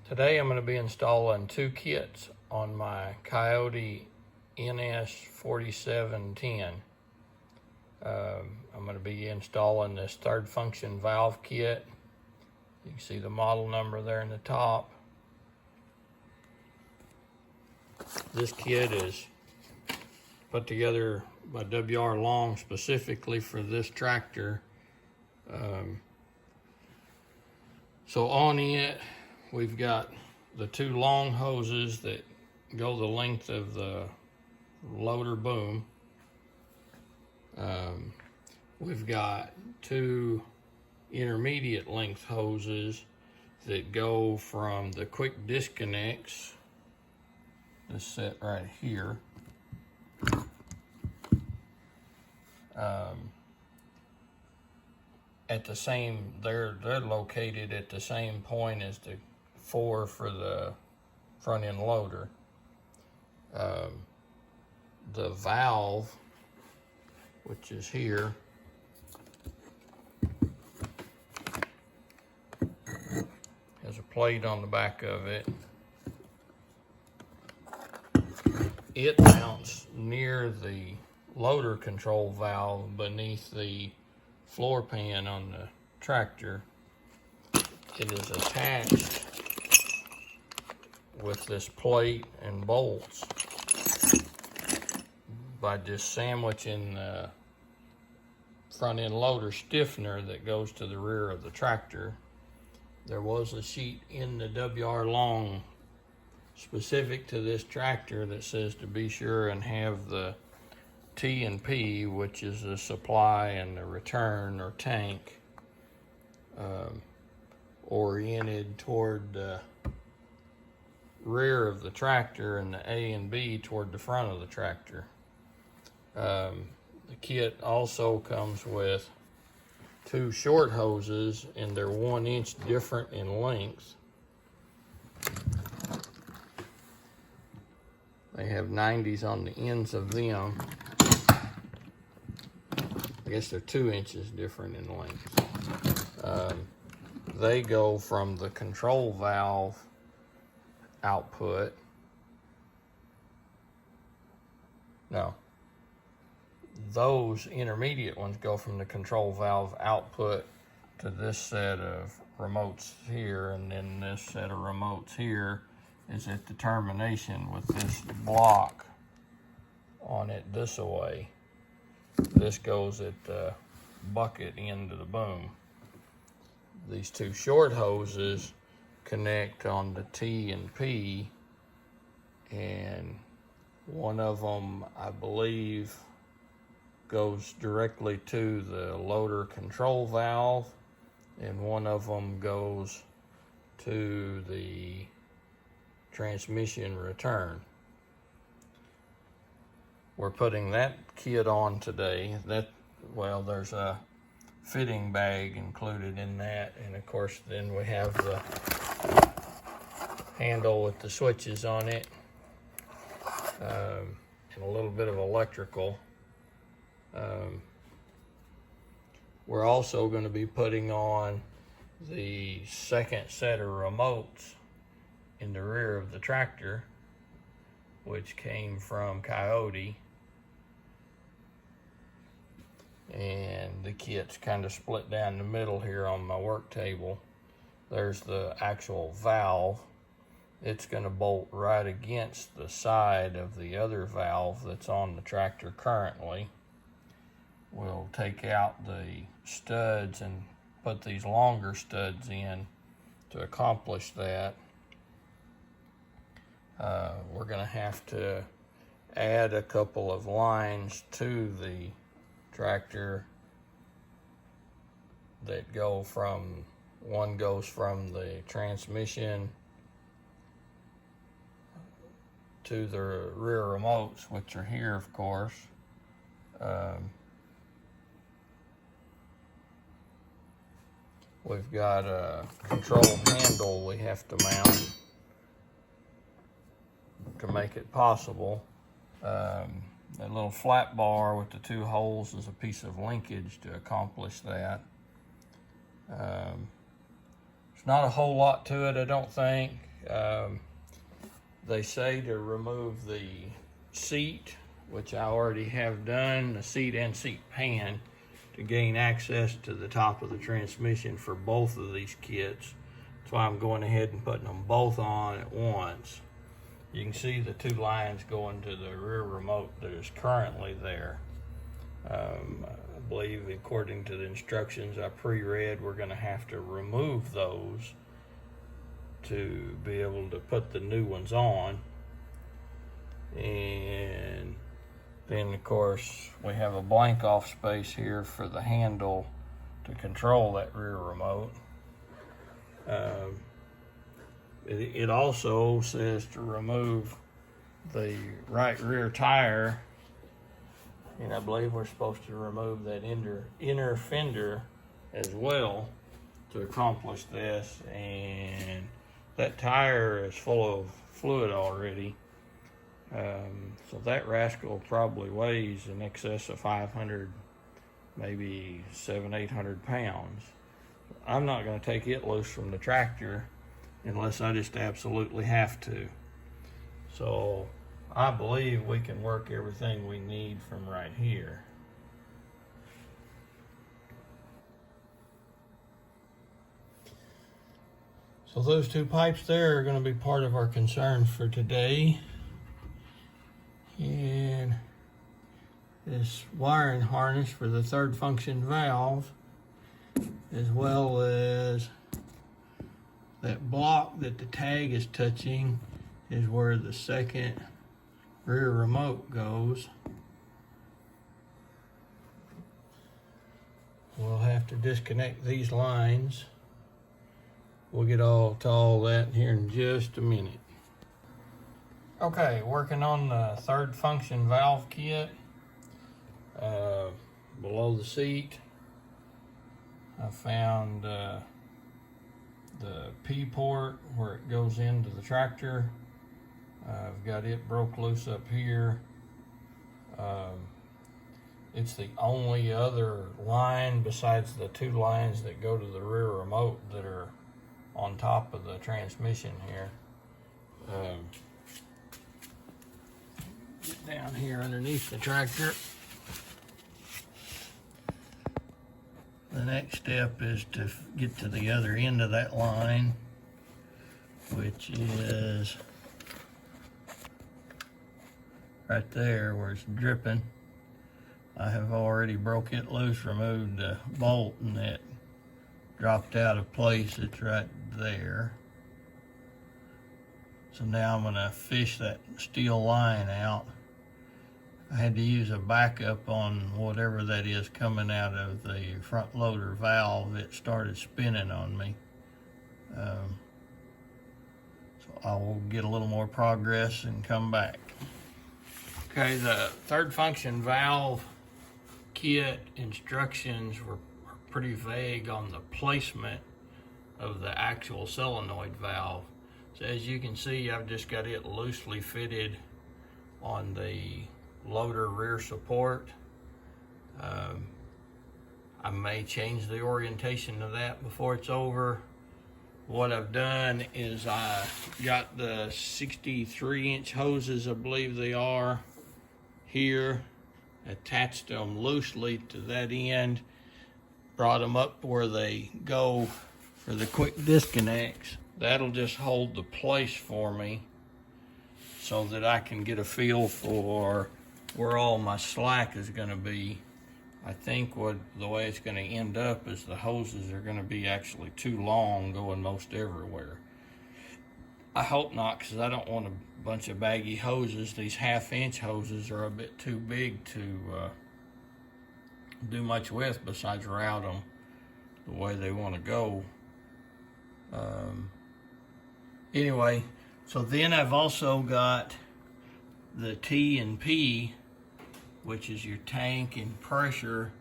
Today I'm going to be installing two kits on my Kioti NS4710. I'm going to be installing this third function valve kit. You can see the model number there in the top. This kit is put together by W.R. Long specifically for this tractor. So on it, we've got the two long hoses that go the length of the loader boom. We've got two intermediate length hoses that go from the quick disconnects, this set right here, at the same, they're located at the same point as the four for the front end loader. The valve, which is here, has a plate on the back of it. It mounts near the loader control valve beneath the floor pan on the tractor. It is attached with this plate and bolts by just sandwiching the front end loader stiffener that goes to the rear of the tractor. There was a sheet in the W.R. Long specific to this tractor that says to be sure and have the T and P, which is the supply and the return or tank, oriented toward the rear of the tractor, and the A and B toward the front of the tractor. The kit also comes with two short hoses, and they're 1 inch different in length. They have 90s on the ends of them. I guess they're 2 inches different in length. They go from the control valve output. No. Those intermediate ones go from the control valve output to this set of remotes here, and then this set of remotes here is at the termination with this block on it this way. This goes at the bucket end of the boom. These two short hoses connect on the T and P, and one of them, I believe, goes directly to the loader control valve, and one of them goes to the transmission return. We're putting that kit on today. There's a fitting bag included in that, and of course then we have the handle with the switches on it, and a little bit of electrical. We're also going to be putting on the second set of remotes in the rear of the tractor, which came from Kioti, and the kit's kind of split down the middle here on my work table. There's the actual valve. It's going to bolt right against the side of the other valve that's on the tractor currently. We'll take out the studs and put these longer studs in to accomplish that. We're going to have to add a couple of lines to the tractor that go from, one goes from the transmission to the rear remotes, which are here, of course. We've got a control handle we have to mount to make it possible. That little flat bar with the two holes is a piece of linkage to accomplish that. There's not a whole lot to it, I don't think. They say to remove the seat, which I already have done, the seat and seat pan, to gain access to the top of the transmission for both of these kits. That's why I'm going ahead and putting them both on at once. You can see the two lines going to the rear remote that is currently there. I believe, according to the instructions I pre-read, we're going to have to remove those to be able to put the new ones on. And then of course we have a blank off space here for the handle to control that rear remote. It also says to remove the right rear tire, and I believe we're supposed to remove that inner fender as well to accomplish this. And that tire is full of fluid already, so that rascal probably weighs in excess of 500, maybe 700-800 pounds. I'm not going to take it loose from the tractor unless I just absolutely have to. So I believe we can work everything we need from right here. So those two pipes there are going to be part of our concern for today. And this wiring harness for the third function valve, as well as that block that the tag is touching, is where the second rear remote goes. We'll have to disconnect these lines. We'll get to all that here in just a minute. Okay, working on the third function valve kit. Below the seat, I found the P port where it goes into the tractor. I've got it broke loose up here. It's the only other line besides the two lines that go to the rear remote that are on top of the transmission here. Get down here underneath the tractor. The next step is to get to the other end of that line, which is right there where it's dripping. I have already broke it loose, removed the bolt, and it dropped out of place. It's right there. So now I'm going to fish that steel line out. I had to use a backup on whatever that is coming out of the front loader valve. It started spinning on me. So I will get a little more progress and come back. Okay, the third function valve kit instructions were pretty vague on the placement of the actual solenoid valve. So as you can see, I've just got it loosely fitted on the loader rear support. I may change the orientation of that before it's over. What I've done is I got the 63-inch hoses, I believe they are, here, attached them loosely to that end, brought them up where they go for the quick disconnects. That'll just hold the place for me so that I can get a feel for where all my slack is going to be. I think the way it's going to end up is the hoses are going to be actually too long, going most everywhere. I hope not, because I don't want a bunch of baggy hoses. These 1/2-inch hoses are a bit too big to do much with besides route them the way they want to go. Anyway, so then I've also got the T and P, which is your tank and pressure,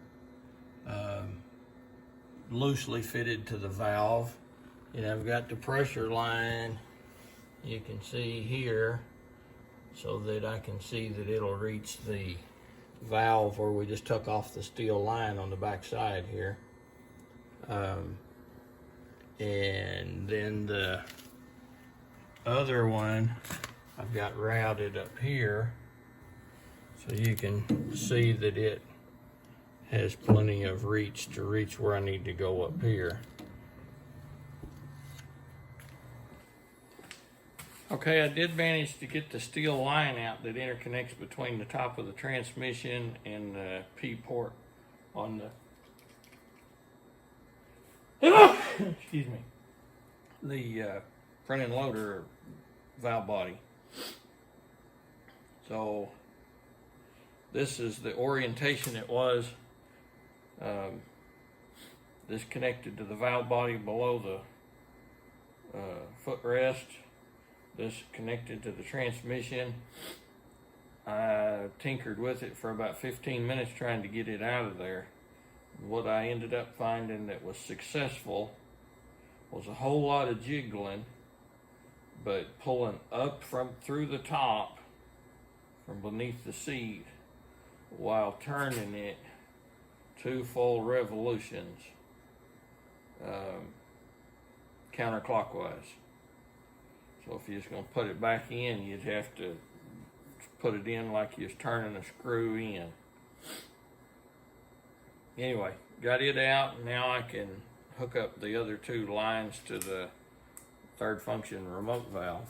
loosely fitted to the valve. And I've got the pressure line, you can see here, so that I can see that it'll reach the valve where we just took off the steel line on the back side here. And then the other one I've got routed up here, so you can see that it has plenty of reach to reach where I need to go up here. Okay, I did manage to get the steel line out that interconnects between the top of the transmission and the P port on the excuse me, the front end loader valve body. So this is the orientation it was. This connected to the valve body below the footrest. This connected to the transmission. I tinkered with it for about 15 minutes trying to get it out of there. What I ended up finding that was successful was a whole lot of jiggling, but pulling up from through the top from beneath the seat while turning it 2 full revolutions counterclockwise. So if you're just going to put it back in, you'd have to put it in like you're turning a screw in. Anyway, got it out. Now I can hook up the other 2 lines to the third function remote valve.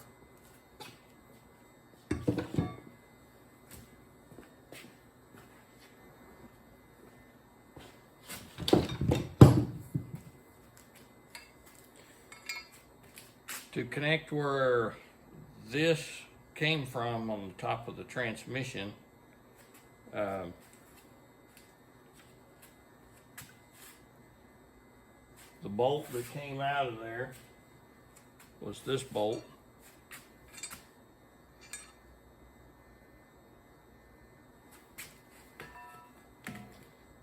To connect where this came from on the top of the transmission, the bolt that came out of there was this bolt.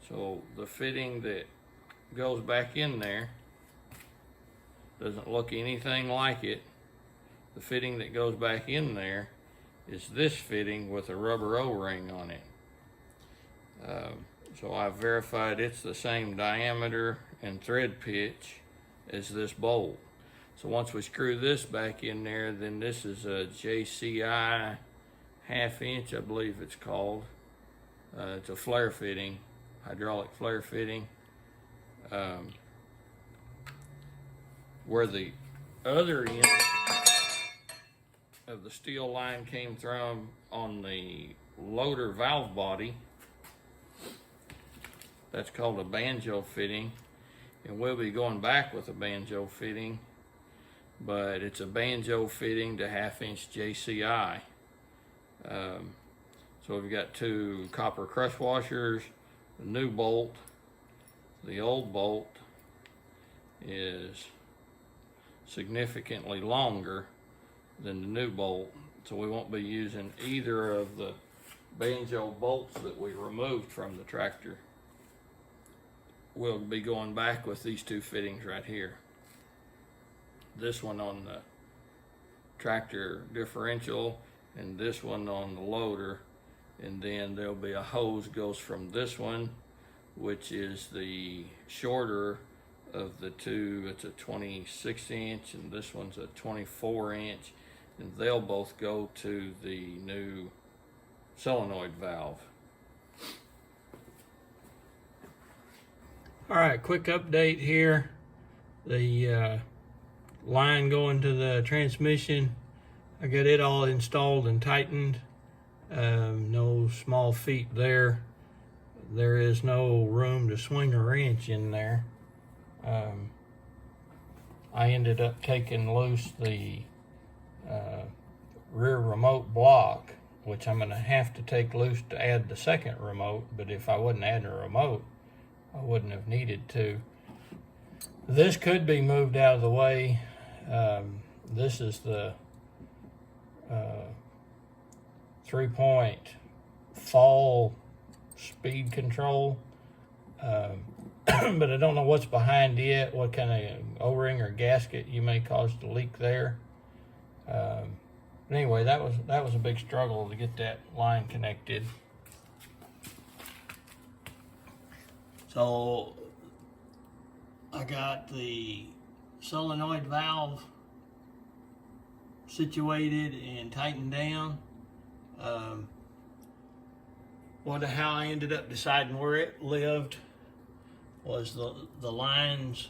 So the fitting that goes back in there doesn't look anything like it. The fitting that goes back in there is this fitting with a rubber O-ring on it. So I've verified it's the same diameter and thread pitch as this bolt. So once we screw this back in there, then this is a JCI 1/2 inch, I believe it's called. It's a flare fitting, hydraulic flare fitting. Where the other end of the steel line came from on the loader valve body, that's called a banjo fitting, and we'll be going back with a banjo fitting, but it's a banjo fitting to 1/2 inch JCI. So we've got 2 copper crush washers, the new bolt. The old bolt is significantly longer than the new bolt, so we won't be using either of the banjo bolts that we removed from the tractor. We'll be going back with these 2 fittings right here. This one on the tractor differential and this one on the loader, and then there'll be a hose goes from this one, which is the shorter of the 2. It's a 26 inch and this one's a 24 inch, and they'll both go to the new solenoid valve. All right, quick update here. The line going to the transmission, I got it all installed and tightened. No small feet there. There is no room to swing a wrench in there. I ended up taking loose the rear remote block, which I'm going to have to take loose to add the second remote, but if I wasn't adding a remote, I wouldn't have needed to. This could be moved out of the way. This is the 3-point fall speed control, but I don't know what's behind it, what kind of O-ring or gasket you may cause to leak there. But anyway, that was a big struggle to get that line connected. So I got the solenoid valve situated and tightened down. How I ended up deciding where it lived was the lines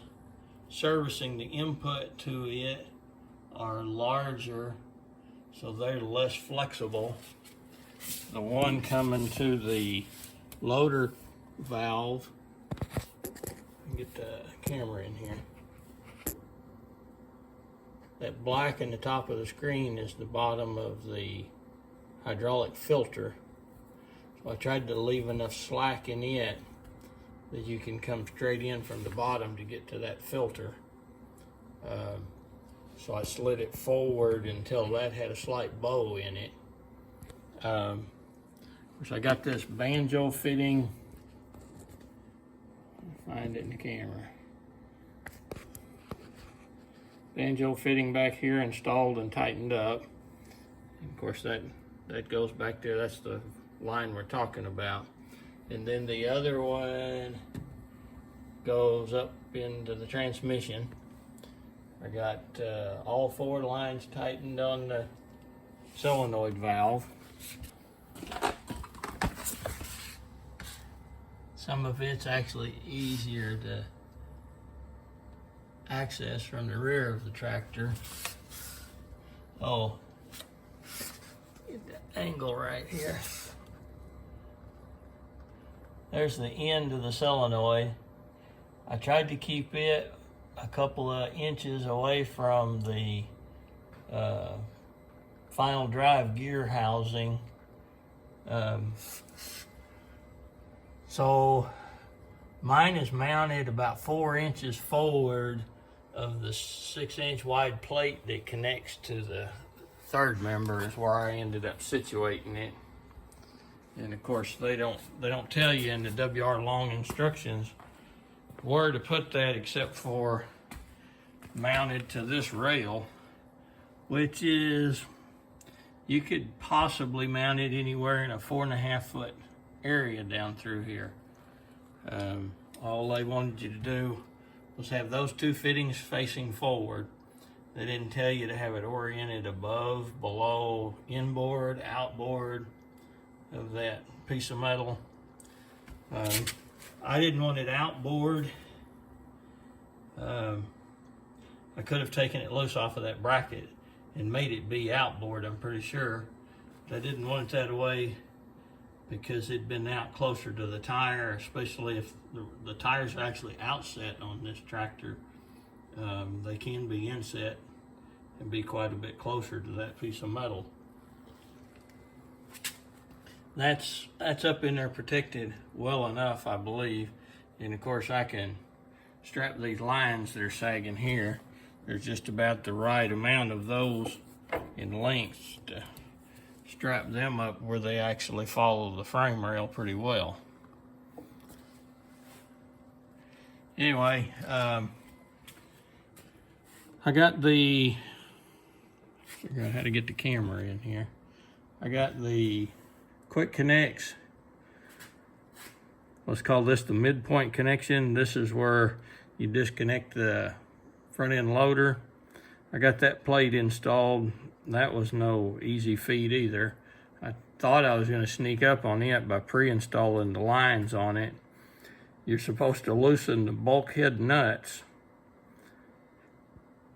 servicing the input to it are larger, so they're less flexible. The one coming to the loader valve, get the camera in here. That black in the top of the screen is the bottom of the hydraulic filter. So I tried to leave enough slack in it that you can come straight in from the bottom to get to that filter. So I slid it forward until that had a slight bow in it. Of course, I got this banjo fitting. Find it in the camera. Banjo fitting back here installed and tightened up. And of course, that goes back there. That's the line we're talking about. And then the other one goes up into the transmission. I got all 4 lines tightened on the solenoid valve. Some of it's actually easier to access from the rear of the tractor. Oh, get the angle right here. There's the end of the solenoid. I tried to keep it a couple of inches away from the final drive gear housing. So mine is mounted about 4 inches forward of the 6-inch wide plate that connects to the third member is where I ended up situating it. And of course they don't tell you in the WR long instructions where to put that except for mounted to this rail, which is, you could possibly mount it anywhere in a 4.5 foot area down through here. All they wanted you to do was have those 2 fittings facing forward. They didn't tell you to have it oriented above, below, inboard, outboard of that piece of metal. I didn't want it outboard. I could have taken it loose off of that bracket and made it be outboard, I'm pretty sure. But I didn't want it that way because it'd been out closer to the tire, especially if the tires are actually outset on this tractor. They can be inset and be quite a bit closer to that piece of metal. That's up in there protected well enough, I believe. And of course I can strap these lines that are sagging here. There's just about the right amount of those in lengths to strap them up where they actually follow the frame rail pretty well. Anyway, I got the, figure out how to get the camera in here. I got the quick connects. Let's call this the midpoint connection. This is where you disconnect the front end loader. I got that plate installed. That was no easy feat either. I thought I was going to sneak up on it by pre-installing the lines on it. You're supposed to loosen the bulkhead nuts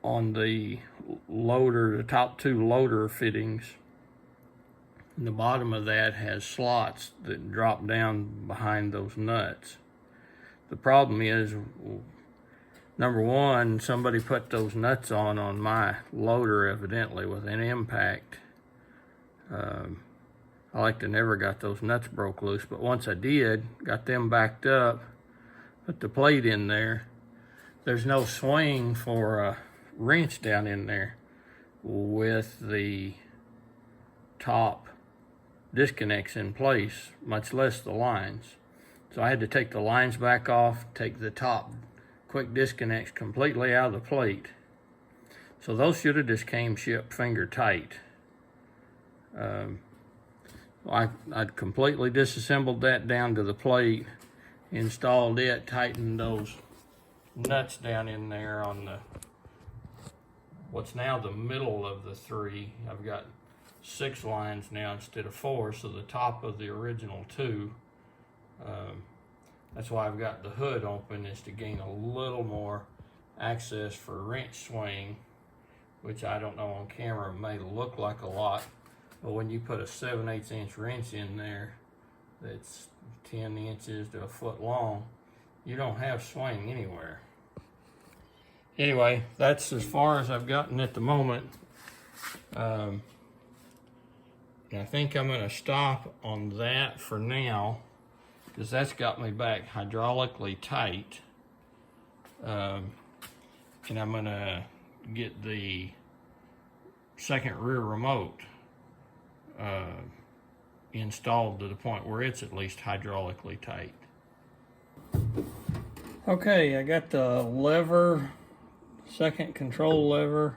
on the loader, the top 2 loader fittings. And the bottom of that has slots that drop down behind those nuts. The problem is, number one, somebody put those nuts on my loader evidently with an impact. I like to never got those nuts broke loose, but once I did, got them backed up, put the plate in there, there's no swing for a wrench down in there with the top disconnects in place, much less the lines. So I had to take the lines back off, take the top quick disconnects completely out of the plate. So those should have just came shipped finger tight. I'd completely disassembled that down to the plate, installed it, tightened those nuts down in there on the what's now the middle of the 3. I've got 6 lines now instead of 4, so the top of the original 2. That's why I've got the hood open, is to gain a little more access for wrench swing, which I don't know on camera may look like a lot, but when you put a 7/8 inch wrench in there that's 10 inches to a foot long, you don't have swing anywhere. Anyway, that's as far as I've gotten at the moment. And I think I'm going to stop on that for now, because that's got me back hydraulically tight. And I'm going to get the second rear remote installed to the point where it's at least hydraulically tight. Okay, I got the lever, second control lever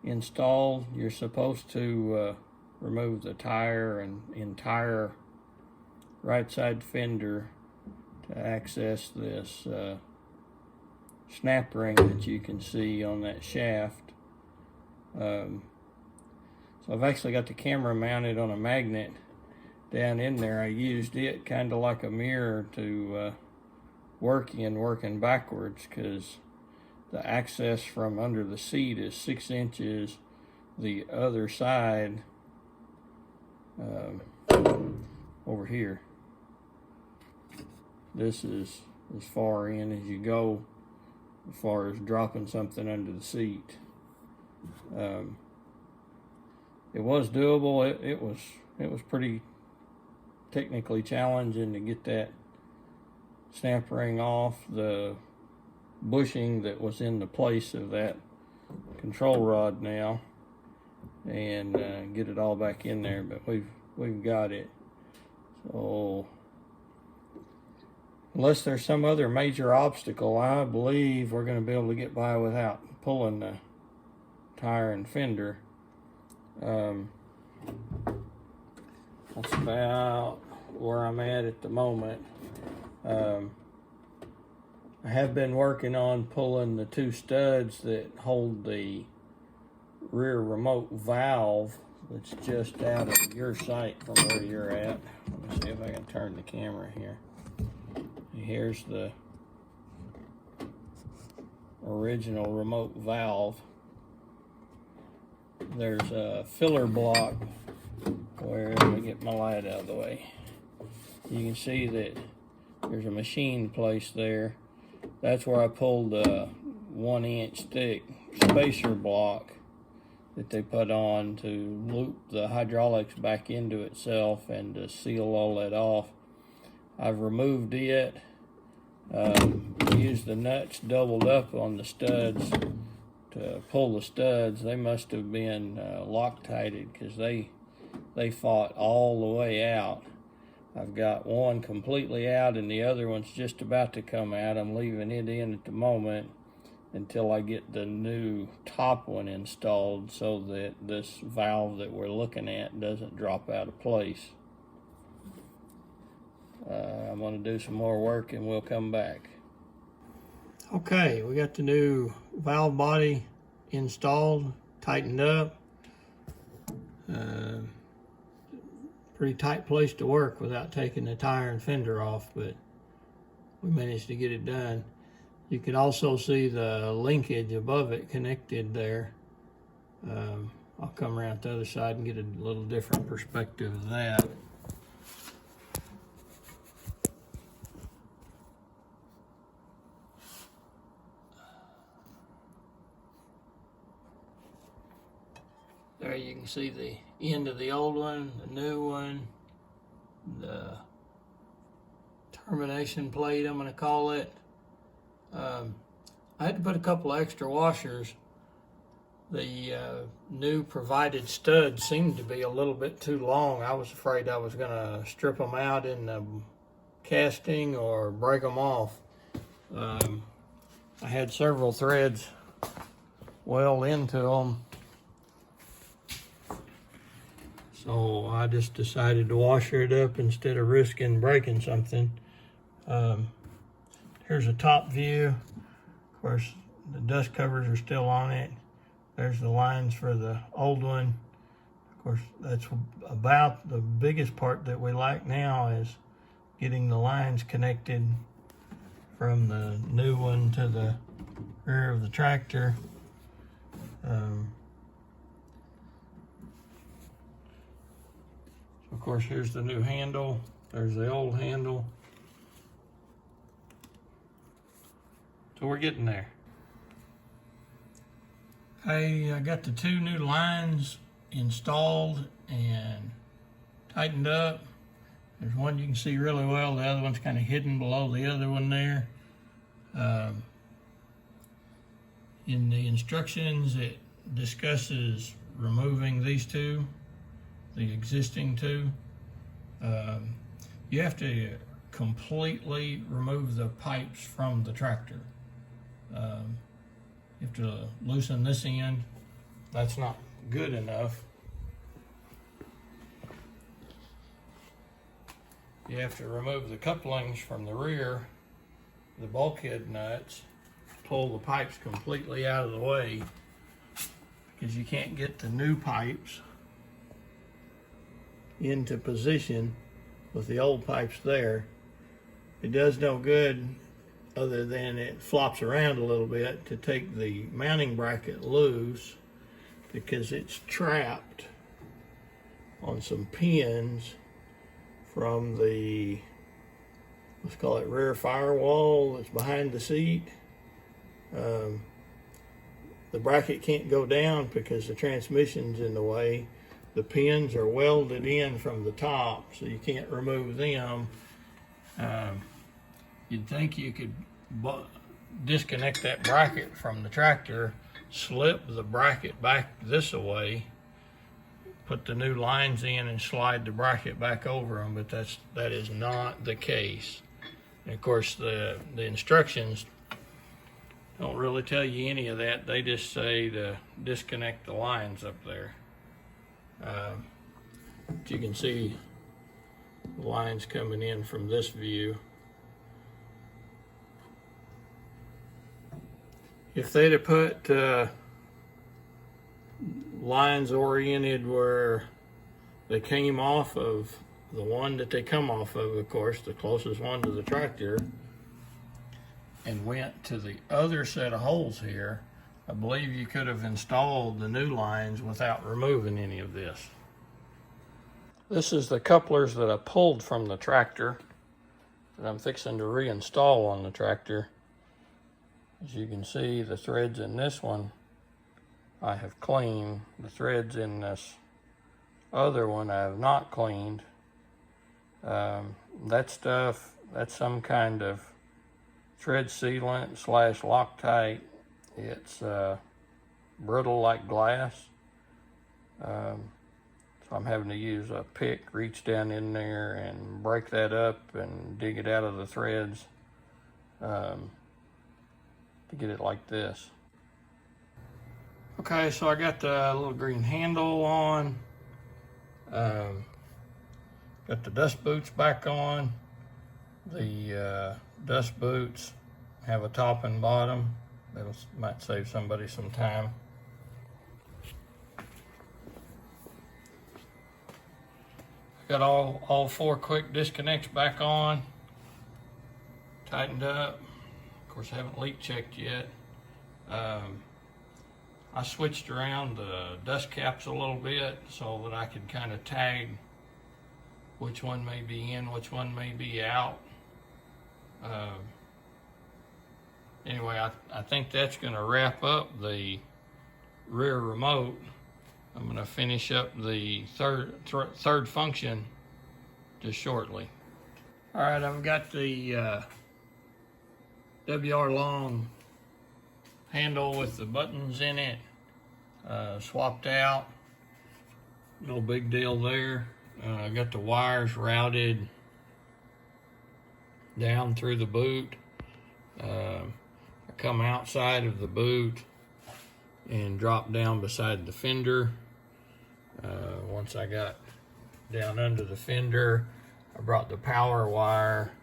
installed. You're supposed to remove the tire and entire right side fender to access this snap ring that you can see on that shaft. So I've actually got the camera mounted on a magnet down in there. I used it kind of like a mirror to working backwards, because the access from under the seat is 6 inches. The other side over here, this is as far in as you go as far as dropping something under the seat. It was doable. It was pretty technically challenging to get that snap ring off the bushing that was in the place of that control rod now, and get it all back in there, but we've got it. So unless there's some other major obstacle, I believe we're going to be able to get by without pulling the tire and fender. That's about where I'm at the moment. I have been working on pulling the 2 studs that hold the rear remote valve that's just out of your sight from where you're at. Let me see if I can turn the camera here. Here's the original remote valve. There's a filler block where, let me get my light out of the way. You can see that there's a machine placed there. That's where I pulled a 1 inch thick spacer block that they put on to loop the hydraulics back into itself and to seal all that off. I've removed it. Used the nuts doubled up on the studs to pull the studs. They must have been Loctited, because they fought all the way out. I've got one completely out and the other one's just about to come out. I'm leaving it in at the moment until I get the new top one installed, so that this valve that we're looking at doesn't drop out of place. I'm going to do some more work and we'll come back. Okay, we got the new valve body installed, tightened up. Pretty tight place to work without taking the tire and fender off, but we managed to get it done. You can also see the linkage above it connected there. I'll come around the other side and get a little different perspective of that. There you can see the end of the old one, the new one, the termination plate, I'm going to call it. I had to put a couple of extra washers. The new provided studs seemed to be a little bit too long. I was afraid I was going to strip them out in the casting or break them off. I had several threads well into them, so I just decided to washer it up instead of risking breaking something. Here's a top view. Of course, The dust covers are still on it. There's the lines for the old one. Of course, that's about the biggest part that we like now, is getting the lines connected from the new one to the rear of the tractor. Of course, here's the new handle. There's the old handle. So we're getting there. I got the two new lines installed and tightened up. There's one you can see really well. The other one's kind of hidden below the other one there. In the instructions, it discusses removing these two, the existing two. You have to completely remove the pipes from the tractor. You have to loosen this end. That's not good enough. You have to remove the couplings from the rear, the bulkhead nuts, pull the pipes completely out of the way, because you can't get the new pipes into position with the old pipes there. It does no good other than it flops around a little bit to take the mounting bracket loose, because it's trapped on some pins from the, let's call it, rear firewall that's behind the seat. The bracket can't go down because the transmission's in the way. The pins are welded in from the top, so you can't remove them. You'd think you could disconnect that bracket from the tractor, slip the bracket back this way, put the new lines in and slide the bracket back over them, but that is not the case. And of course, the instructions don't really tell you any of that. They just say to disconnect the lines up there. But you can see the lines coming in from this view. If they'd have put lines oriented where they came off of the one that they come off of course, the closest one to the tractor, and went to the other set of holes here, I believe you could have installed the new lines without removing any of this. This is the couplers that I pulled from the tractor that I'm fixing to reinstall on the tractor. As you can see, the threads in this one I have cleaned. The threads in this other one I have not cleaned. That stuff, that's some kind of thread sealant / Loctite. It's brittle like glass. So I'm having to use a pick, reach down in there and break that up and dig it out of the threads to get it like this. Okay, so I got the little green handle on. Got the dust boots back on. The dust boots have a top and bottom. That might save somebody some time. Got all 4 quick disconnects back on, tightened up. Of course, I haven't leak checked yet. I switched around the dust caps a little bit so that I could kind of tag which one may be in, which one may be out. Anyway, I think that's going to wrap up the rear remote. I'm going to finish up the third function just shortly. All right, I've got the WR long handle with the buttons in it swapped out. No big deal there. I got the wires routed down through the boot. I come outside of the boot and drop down beside the fender. Once I got down under the fender, I brought the power wire,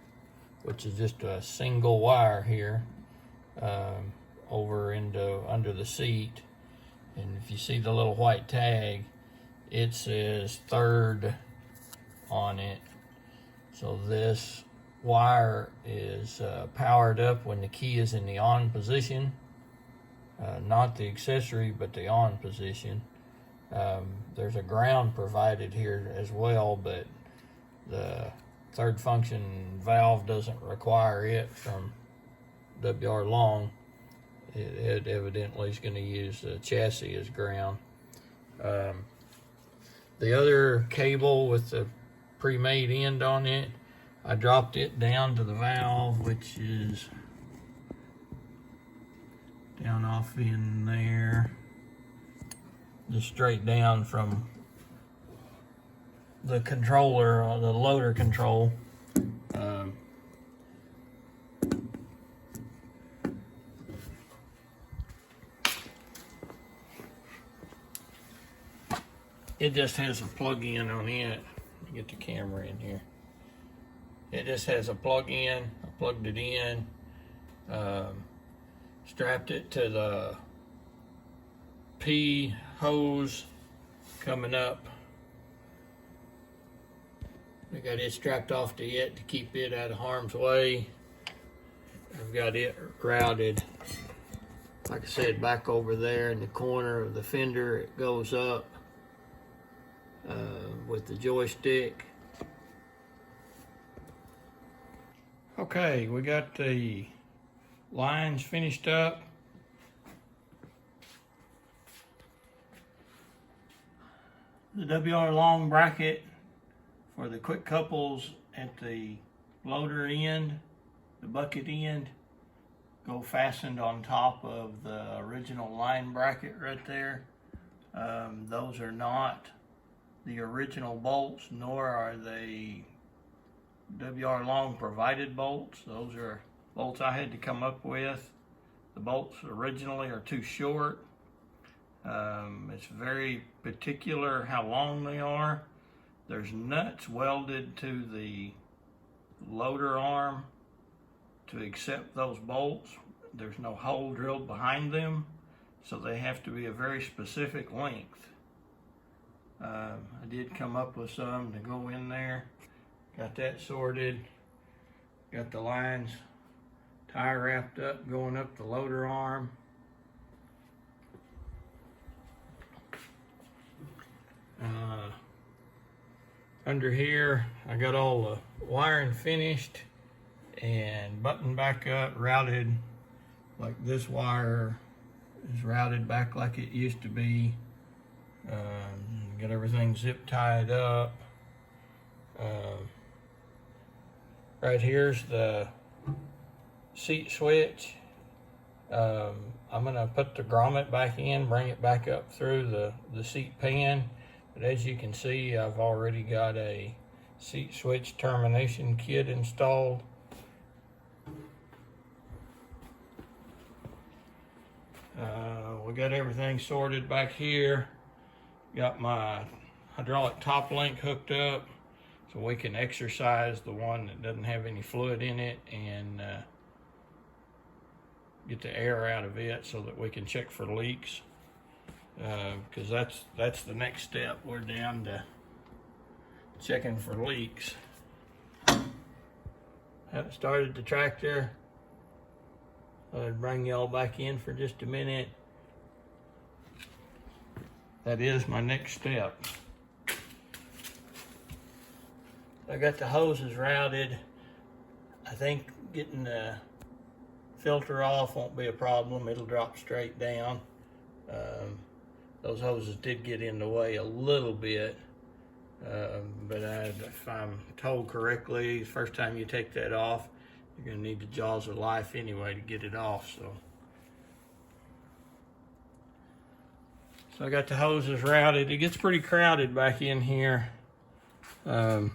which is just a single wire here, over into under the seat. And if you see the little white tag, it says third on it. So this wire is powered up when the key is in the on position, not the accessory, but the on position. There's a ground provided here as well, but the third function valve doesn't require it from WR Long. It evidently is going to use the chassis as ground. The other cable with the pre-made end on it, I dropped it down to the valve, which is down off in there, just straight down from the controller, the loader control. It just has a plug-in on it. Let me get the camera in here. It just has a plug-in. I plugged it in, strapped it to the P hose coming up. I got it strapped off to it to keep it out of harm's way. I've got it routed, like I said, back over there in the corner of the fender. It goes up with the joystick. Okay, we got the lines finished up. The WR Long bracket for the quick couples at the loader end, the bucket end, go fastened on top of the original line bracket right there. Those are not the original bolts, nor are they WR Long provided bolts. Those are bolts I had to come up with. The bolts originally are too short. It's very particular how long they are. There's nuts welded to the loader arm to accept those bolts. There's no hole drilled behind them, so they have to be a very specific length. I did come up with some to go in there. Got that sorted. Got the lines tie wrapped up going up the loader arm. Under here, I got all the wiring finished and buttoned back up, routed like this wire is routed back like it used to be. Got everything zip tied up. Right here's the seat switch. I'm gonna put the grommet back in, bring it back up through the seat pan. But as you can see, I've already got a seat switch termination kit installed. We got everything sorted back here. Got my hydraulic top link hooked up so we can exercise the one that doesn't have any fluid in it and get the air out of it so that we can check for leaks. Because that's the next step. We're down to checking for leaks. Haven't started the tractor. I'll bring y'all back in for just a minute. That is my next step. I got the hoses routed. I think getting the filter off won't be a problem. It'll drop straight down. Those hoses did get in the way a little bit, but if I'm told correctly, the first time you take that off, you're going to need the jaws of life anyway to get it off. So I got the hoses routed. It gets pretty crowded back in here. Of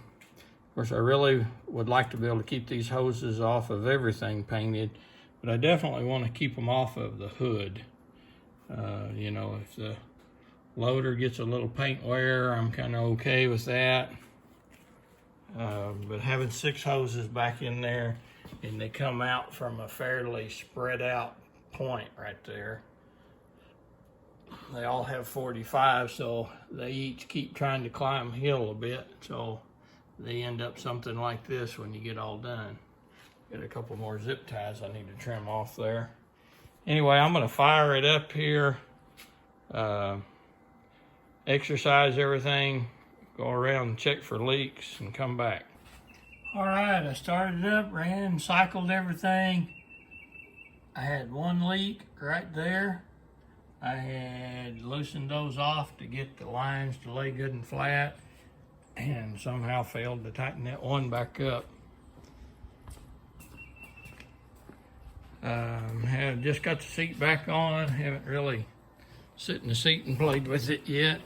course, I really would like to be able to keep these hoses off of everything painted, but I definitely want to keep them off of the hood. You know, if the loader gets a little paint wear, I'm kind of okay with that. But having 6 hoses back in there, and they come out from a fairly spread out point right there. They all have 45, so they each keep trying to climb hill a bit, so they end up something like this when you get all done. Got a couple more zip ties I need to trim off there. Anyway, I'm gonna fire it up here, exercise everything, go around and check for leaks and come back. All right, I started it up, ran, cycled everything. I had one leak right there. I had loosened those off to get the lines to lay good and flat, and somehow failed to tighten that one back up. Have just got the seat back on. Haven't really sit in the seat and played with it yet.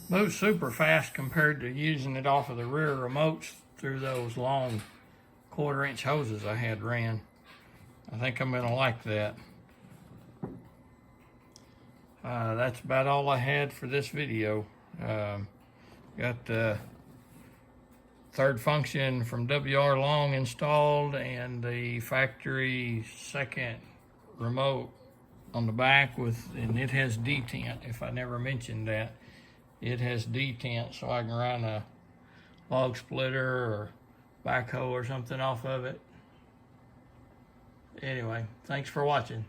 Moves super fast compared to using it off of the rear remotes through those long 1/4 inch hoses I had ran. I think I'm gonna like that. That's about all I had for this video. Got the third function from WR Long installed and the factory second remote on the back and it has detent, if I never mentioned that. It has detent, so I can run a log splitter or backhoe or something off of it. Anyway, thanks for watching.